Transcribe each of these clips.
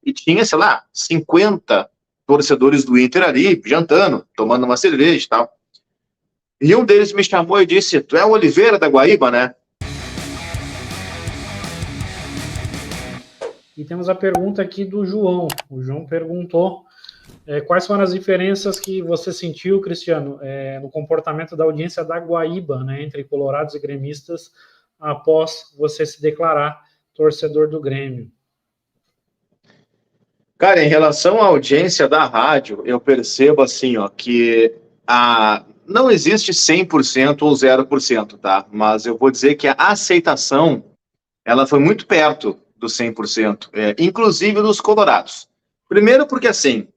e tinha, sei lá, 50 torcedores do Inter ali, jantando, tomando uma cerveja e tal. E um deles me chamou e disse: tu é o Oliveira da Guaíba, né? E temos a pergunta aqui do João. O João perguntou quais foram as diferenças que você sentiu, Cristiano, no comportamento da audiência da Guaíba, né, entre colorados e gremistas, após você se declarar torcedor do Grêmio. Cara, em relação à audiência da rádio, eu percebo assim, ó, que não existe 100% ou 0%, tá? Mas eu vou dizer que a aceitação, ela foi muito perto do 100%, inclusive dos colorados. Primeiro porque, assim,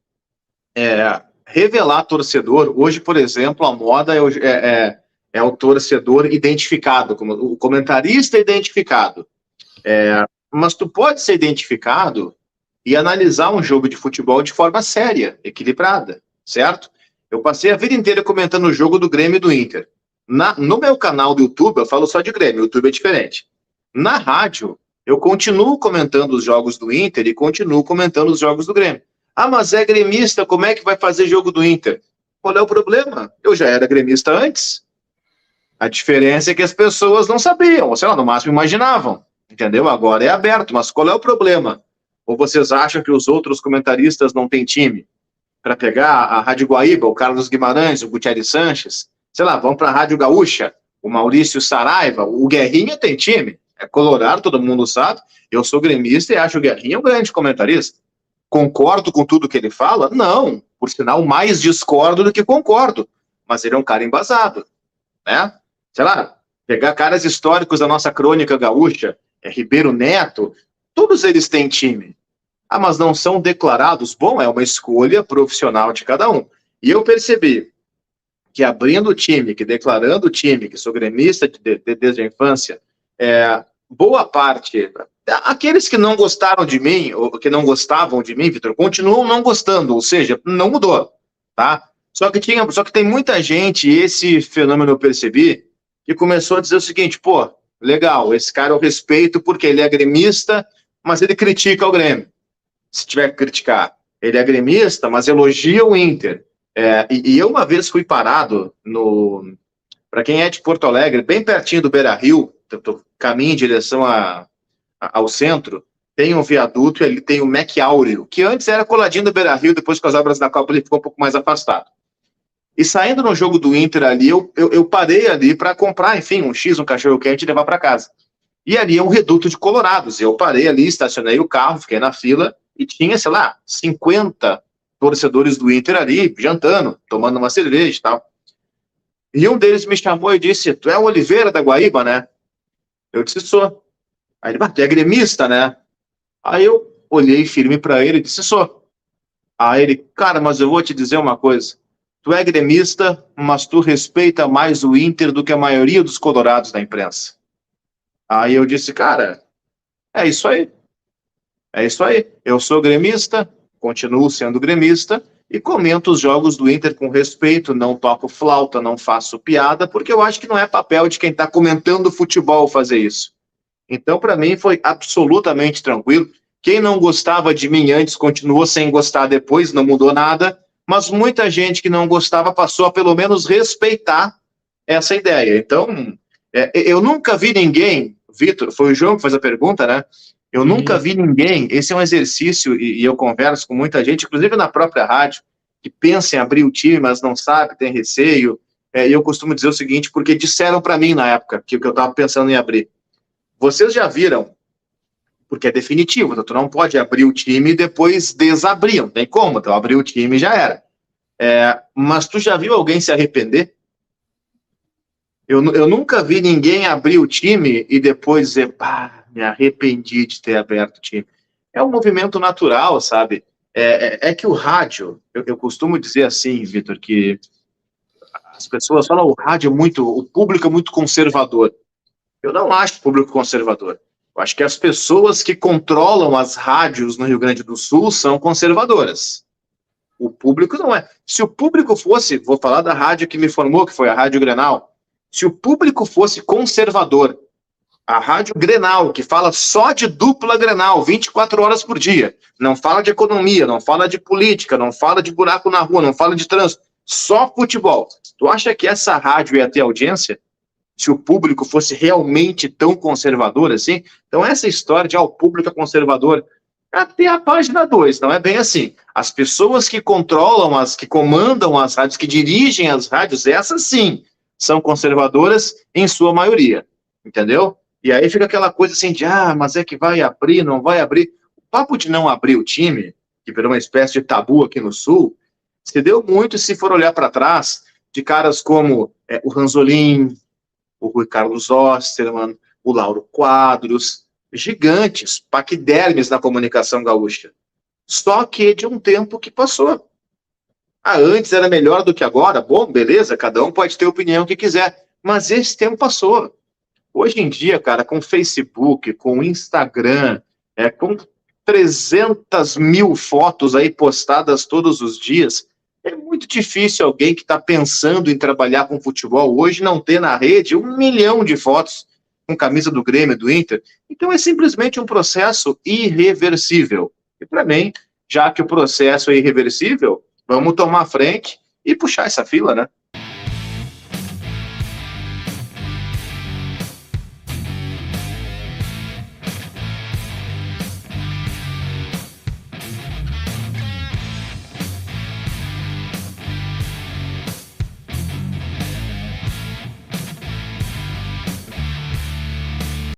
revelar torcedor, hoje, por exemplo, a moda é o torcedor identificado, como o comentarista identificado. Mas tu pode ser identificado e analisar um jogo de futebol de forma séria, equilibrada, certo? Eu passei a vida inteira comentando o jogo do Grêmio e do Inter. No meu canal do YouTube, eu falo só de Grêmio, o YouTube é diferente. Na rádio, eu continuo comentando os jogos do Inter e continuo comentando os jogos do Grêmio. Ah, mas é gremista, como é que vai fazer jogo do Inter? Qual é o problema? Eu já era gremista antes. A diferença é que as pessoas não sabiam, ou sei lá, no máximo imaginavam, entendeu? Agora é aberto, mas qual é o problema? Ou vocês acham que os outros comentaristas não têm time? Para pegar a Rádio Guaíba, o Carlos Guimarães, o Gutierrez Sanches, sei lá, vão para a Rádio Gaúcha, o Maurício Saraiva, o Guerrinha tem time, é colorado, todo mundo sabe, eu sou gremista e acho o Guerrinha um grande comentarista. Concordo com tudo que ele fala? Não, por sinal, mais discordo do que concordo, mas ele é um cara embasado, né? Sei lá, pegar caras históricos da nossa crônica gaúcha, Ribeiro Neto, todos eles têm time. Ah, mas não são declarados? Bom, é uma escolha profissional de cada um. E eu percebi que abrindo o time, que declarando o time, que sou gremista desde a infância, boa parte, aqueles que não gostaram de mim, ou que não gostavam de mim, Vitor, continuam não gostando, ou seja, não mudou, tá? Só que tem muita gente, e esse fenômeno eu percebi, que começou a dizer o seguinte: pô, legal, esse cara eu respeito porque ele é gremista, mas ele critica o Grêmio. Se tiver que criticar, ele é gremista, mas elogia o Inter. E eu uma vez fui parado para quem é de Porto Alegre, bem pertinho do Beira-Rio, caminho em direção ao centro, tem um viaduto e ali tem o Mac Áureo, que antes era coladinho do Beira-Rio, depois com as obras da Copa ele ficou um pouco mais afastado. E saindo no jogo do Inter ali, eu parei ali para comprar, enfim, um X, um cachorro-quente e levar para casa. E ali é um reduto de colorados. Eu parei ali, estacionei o carro, fiquei na fila e tinha, sei lá, 50 torcedores do Inter ali, jantando, tomando uma cerveja e tal. E um deles me chamou e disse: tu é o Oliveira da Guaíba, né? Eu disse: sou. Aí ele: tu é gremista, né? Aí eu olhei firme para ele e disse: sou. Aí ele: cara, mas eu vou te dizer uma coisa. Tu é gremista, mas tu respeita mais o Inter do que a maioria dos colorados da imprensa. Aí eu disse: cara, é isso aí. É isso aí. Eu sou gremista, continuo sendo gremista e comento os jogos do Inter com respeito, não toco flauta, não faço piada, porque eu acho que não é papel de quem está comentando futebol fazer isso. Então, para mim, foi absolutamente tranquilo. Quem não gostava de mim antes continuou sem gostar depois, não mudou nada, mas muita gente que não gostava passou a pelo menos respeitar essa ideia. Então, eu nunca vi ninguém, Vitor, foi o João que fez a pergunta, né? Eu nunca vi ninguém, esse é um exercício, e eu converso com muita gente, inclusive na própria rádio, que pensa em abrir o time, mas não sabe, tem receio. E eu costumo dizer o seguinte, porque disseram para mim na época que eu estava pensando em abrir. Vocês já viram, porque é definitivo, tu não pode abrir o time e depois desabrir, não tem como, então abrir o time já era. Mas tu já viu alguém se arrepender? Eu nunca vi ninguém abrir o time e depois dizer: pá, me arrependi de ter aberto o time. É um movimento natural, sabe? É que o rádio, eu costumo dizer assim, Vitor, que as pessoas falam: o rádio o público é muito conservador. Eu não acho o público conservador. Eu acho que as pessoas que controlam as rádios no Rio Grande do Sul são conservadoras. O público não é. Se o público fosse, vou falar da rádio que me formou, que foi a Rádio Grenal, se o público fosse conservador, A Rádio Grenal, que fala só de dupla Grenal, 24 horas por dia. Não fala de economia, não fala de política, não fala de buraco na rua, não fala de trânsito. Só futebol. Tu acha que essa rádio ia ter audiência? Se o público fosse realmente tão conservador assim? Então essa história de o público é conservador, até a página 2, não é bem assim. As pessoas que controlam, que comandam as rádios, que dirigem as rádios, essas sim, são conservadoras em sua maioria. Entendeu? E aí fica aquela coisa assim de, mas é que vai abrir, não vai abrir. O papo de não abrir o time, que virou uma espécie de tabu aqui no Sul, se deu muito, se for olhar para trás, de caras como o Ranzolin, o Rui Carlos Osterman, o Lauro Quadros, gigantes, paquidermes na comunicação gaúcha. Só que de um tempo que passou. Antes era melhor do que agora, bom, beleza, cada um pode ter a opinião que quiser, mas esse tempo passou. Hoje em dia, cara, com Facebook, com Instagram, com 300 mil fotos aí postadas todos os dias, é muito difícil alguém que está pensando em trabalhar com futebol hoje não ter na rede 1 milhão de fotos com camisa do Grêmio, do Inter. Então é simplesmente um processo irreversível. E para mim, já que o processo é irreversível, vamos tomar a frente e puxar essa fila, né?